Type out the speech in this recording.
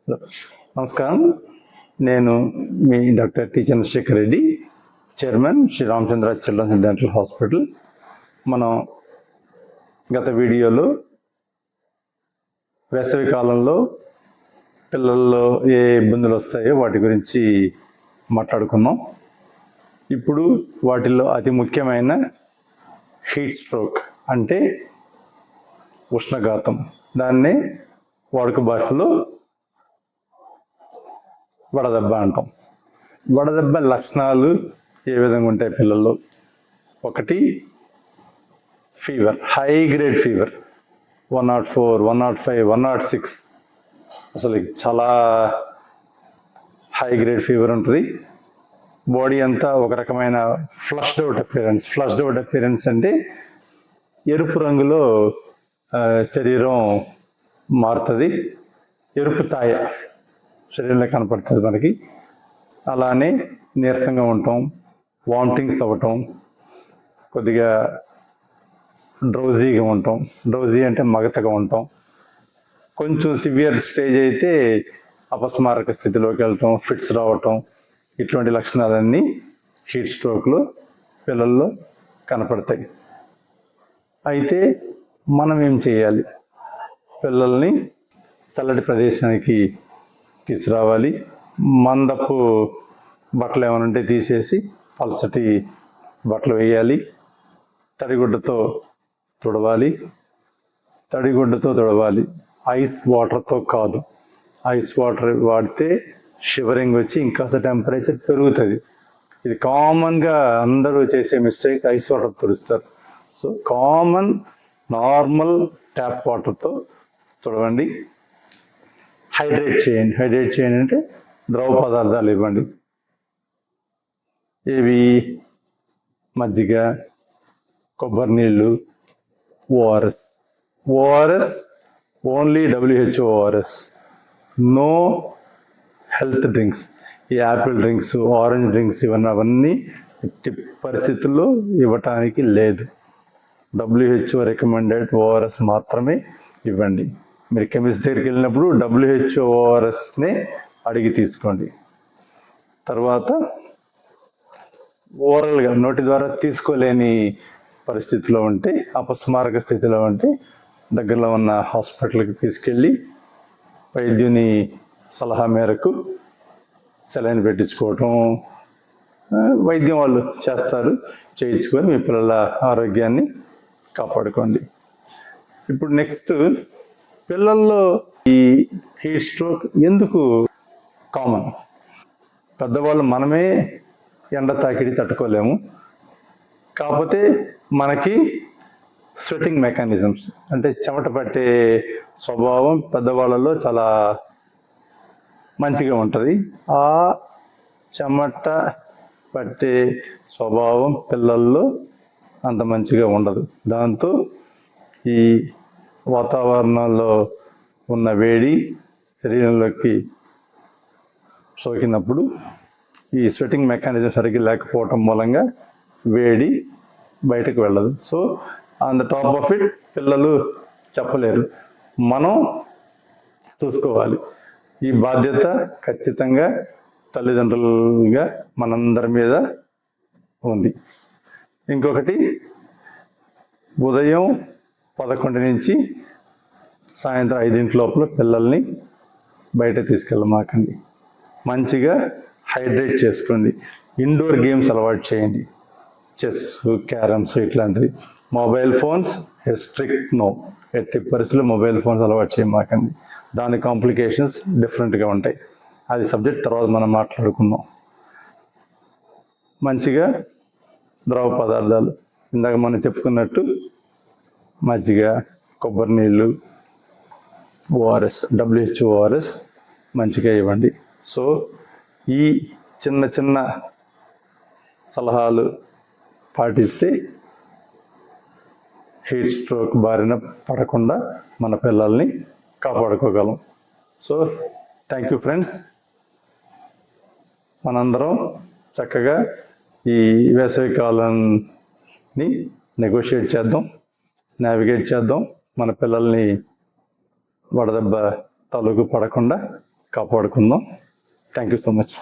నమస్కారం. నేను మీ doctor T Chandrashekar Reddy, chairman Shri Ramachandra children's and dental hospital. మనం గత వీడియోలో వేసవి కాలంలో పిల్లల్లో ఏ ఇబ్బందులు వస్తాయో వాటి గురించి మాట్లాడుకున్నాం. ఇప్పుడు వాటిల్లో అతి ముఖ్యమైన హీట్ స్ట్రోక్ అంటే ఉష్ణఘాతం, దాన్నే వాడుక భాషలో వడదెబ్బ అంటాం. వడదెబ్బ లక్షణాలు ఏ విధంగా ఉంటాయి పిల్లల్లో? ఒకటి, ఫీవర్, హై గ్రేడ్ ఫీవర్, 104, 105, 106, అసలు చాలా హై గ్రేడ్ ఫీవర్ ఉంటుంది. బాడీ అంతా ఒక రకమైన ఫ్లష్డ్ అవుట్ అపియరెన్స్ అంటే ఎరుపు రంగులో శరీరం మారుతుంది, ఎరుపు ఛాయ శరీరంలో కనపడుతుంది మనకి. అలానే నీరసంగా ఉంటాం, వామిటింగ్స్ అవ్వటం, కొద్దిగా డ్రౌజీగా ఉంటాం. డ్రౌజీ అంటే మగతగా ఉంటాం. కొంచెం సివియర్ స్టేజ్ అయితే అపస్మారక స్థితిలోకి వెళ్ళటం, ఫిట్స్ రావటం, ఇటువంటి లక్షణాలన్నీ హీట్ స్ట్రోక్లో పిల్లల్లో కనపడతాయి. అయితే మనం ఏం చేయాలి? పిల్లల్ని చల్లటి ప్రదేశానికి తీసుకురావాలి. మందపు బట్టలు ఏమైనా ఉంటే తీసేసి పలసటి బట్టలు వేయాలి. తడిగుడ్డతో తుడవాలి. ఐస్ వాటర్తో కాదు. ఐస్ వాటర్ వాడితే షివరింగ్ వచ్చి ఇంకాస్త టెంపరేచర్ పెరుగుతుంది. ఇది కామన్గా అందరూ చేసే మిస్టేక్, ఐస్ వాటర్ తుడుస్తారు. సో కామన్ నార్మల్ ట్యాప్ వాటర్తో తుడవండి. హైడ్రేట్ చేయండి అంటే ద్రవ పదార్థాలు ఇవ్వండి. ఇవి మజ్జిగ, కొబ్బరి నీళ్ళు, ORS only WHO ORS, no health drinks. ఈ యాపిల్ డ్రింక్స్, ఆరెంజ్ డ్రింక్స్ అవన్నీ ఎట్టి పరిస్థితుల్లో ఇవ్వటానికి లేదు. WHO రికమెండెడ్ ఓఆర్ఎస్ మాత్రమే ఇవ్వండి. మీరు కెమిస్ట్ దగ్గరికి వెళ్ళినప్పుడు WHO ఓఆర్ఎస్నే అడిగి తీసుకోండి. తర్వాత ఓరల్గా నోటి ద్వారా తీసుకోలేని పరిస్థితిలో ఉంటే, అపస్మారక స్థితిలో ఉంటే దగ్గరలో ఉన్న హాస్పిటల్కి తీసుకెళ్ళి వైద్యుని సలహా మేరకు సెలైన్ పెట్టించుకోవటం వైద్యం వాళ్ళు చేయించుకొని మీ పిల్లల ఆరోగ్యాన్ని కాపాడుకోండి. ఇప్పుడు నెక్స్ట్, పిల్లల్లో ఈ హీట్ స్ట్రోక్ ఎందుకు కామన్? పెద్దవాళ్ళు మనమే ఎండ తాకిడి తట్టుకోలేము, కాకపోతే మనకి స్వెటింగ్ మెకానిజమ్స్ అంటే చెమట పట్టే స్వభావం పెద్దవాళ్ళలో చాలా మంచిగా ఉంటుంది. ఆ చెమట పట్టే స్వభావం పిల్లల్లో అంత మంచిగా ఉండదు. దాంతో ఈ వాతావరణంలో ఉన్న వేడి శరీరంలోకి సోకినప్పుడు ఈ స్వెటింగ్ మెకానిజం సరిగ్గా లేకపోవటం మూలంగా వేడి బయటకు వెళ్ళదు. So on the top of it పిల్లలు చెప్పలేరు, మనం చూసుకోవాలి. ఈ బాధ్యత ఖచ్చితంగా తల్లిదండ్రులుగా మనందరి మీద ఉంది. ఇంకొకటి, ఉదయం 11 నుంచి సాయంత్రం 5 లోపల పిల్లల్ని బయట తీసుకెళ్ళమాకండి. మంచిగా హైడ్రేట్ చేసుకోండి. ఇండోర్ గేమ్స్ అలవాటు చేయండి, చెస్, క్యారమ్స్ ఇట్లాంటివి. మొబైల్ ఫోన్స్ స్ట్రిక్ట్ నో, ఎట్టి పరిస్థితుల్లో మొబైల్ ఫోన్స్ అలవాటు చేయమాకండి. దాని కాంప్లికేషన్స్ డిఫరెంట్గా ఉంటాయి. అది సబ్జెక్ట్ తర్వాత మనం మాట్లాడుకుందాం. మంచిగా ద్రవ పదార్థాలు ఇందాక మనం చెప్పుకున్నట్టు మజ్జిగ, కొబ్బరి నీళ్ళు, ఓఆర్ఎస్, WHO ఓఆర్ఎస్ మంచిగా ఇవ్వండి. సో ఈ చిన్న సలహాలు పాటిస్తే హీట్ స్ట్రోక్ బారిన పడకుండా మన పిల్లల్ని కాపాడుకోగలం. So thank you friends. మనందరం చక్కగా ఈ వేసవి కాలాన్ని నెగోషియేట్ చేద్దాం, నావిగేట్ చేద్దాం. మన పిల్లల్ని వడదెబ్బ తాలూకు పడకుండా కాపాడుకుందాం. Thank you so much.